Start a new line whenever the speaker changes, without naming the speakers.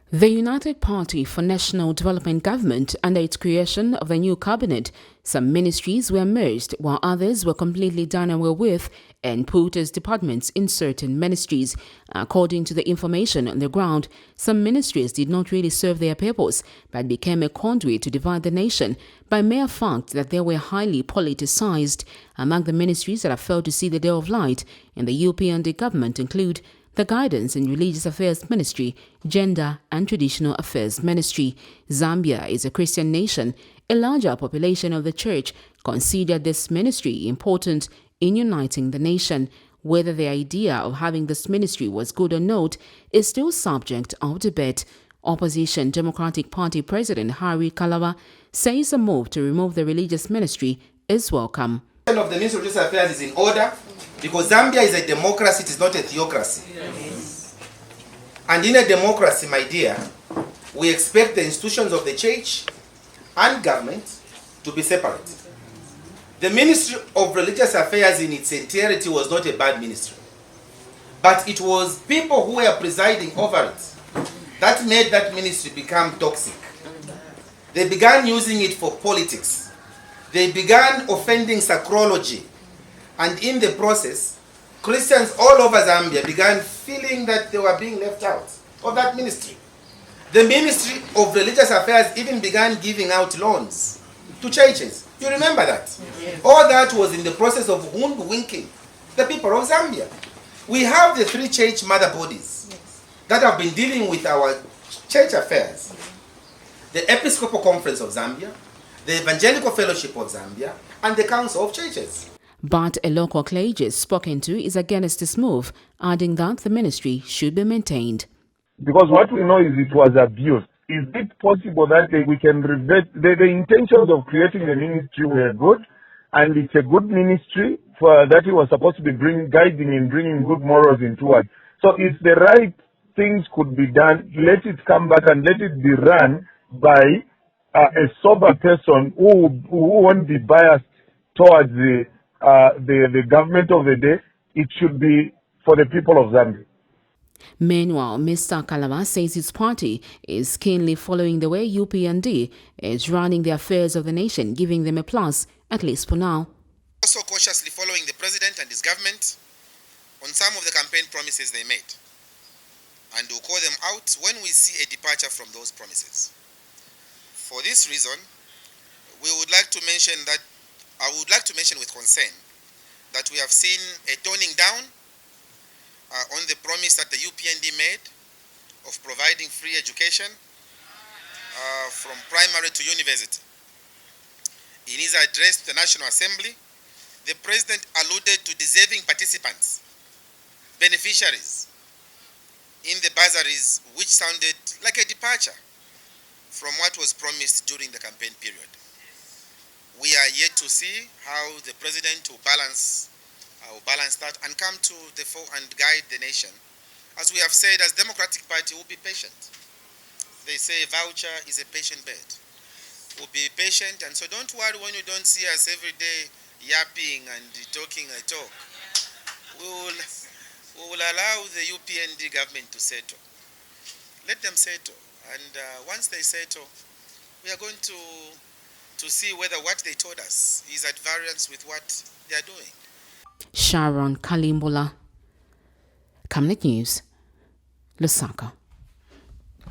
The United Party for National Development government, under its creation of the new cabinet, some ministries were merged while others were completely done away with and put as departments in certain ministries. According to the information on the ground, some ministries did not really serve their purpose but became a conduit to divide the nation by mere fact that they were highly politicized. Among the ministries that have failed to see the day of light in the UPND government include the Guidance and Religious Affairs Ministry, Gender and Traditional Affairs Ministry. Zambia is a Christian nation. A larger population of the church considered this ministry important in uniting the nation. Whether the idea of having this ministry was good or not is still subject of debate. Opposition Democratic Party President Harry Kalaba says a move to remove the religious ministry is welcome.
Of the Ministry of Religious Affairs is in order because Zambia is a democracy, it is not a theocracy. Yes. And in a democracy, my dear, we expect the institutions of the church and government to be separate. The Ministry of Religious Affairs in its entirety was not a bad ministry, but it was people who were presiding over it that made that ministry become toxic. They began using it for politics. They began offending sacrology, and in the process, Christians all over Zambia began feeling that they were being left out of that ministry. The Ministry of Religious Affairs even began giving out loans to churches. You remember that? Yes. All that was in the process of hoodwinking the people of Zambia. We have the three church mother bodies that have been dealing with our church affairs. The Episcopal Conference of Zambia, the Evangelical Fellowship of Zambia, and the Council of Churches.
But a local clergy spoken to is against this move, adding that the ministry should be maintained.
Because what we know is it was abused. Is it possible that we can revert? The intentions of creating the ministry were good, and it's a good ministry for that it was supposed to be guiding and bringing good morals into it. So if the right things could be done, let it come back and let it be run by a sober person who won't be biased towards the government of the day. It should be for the people of Zambia.
Meanwhile, Mr. Kalaba says his party is keenly following the way UPND is running the affairs of the nation, giving them a plus, at least for now.
Also cautiously following the president and his government on some of the campaign promises they made. And we'll call them out when we see a departure from those promises. For this reason, I would like to mention with concern that we have seen a toning down on the promise that the UPND made of providing free education from primary to university. In his address to the National Assembly, the President alluded to deserving participants, beneficiaries in the bursaries, which sounded like a departure from what was promised during the campaign period. We are yet to see how the President will balance that and come to the fore and guide the nation. As we have said, as Democratic Party, we'll be patient. They say a voucher is a patient bird. We'll be patient, and so don't worry when you don't see us every day yapping and talking a talk. We will allow the UPND government to settle. Let them settle, and once they settle, we are going to see whether what they told us is at variance with what they are doing.
Sharon Kalimbola, Camnet News, Lusaka.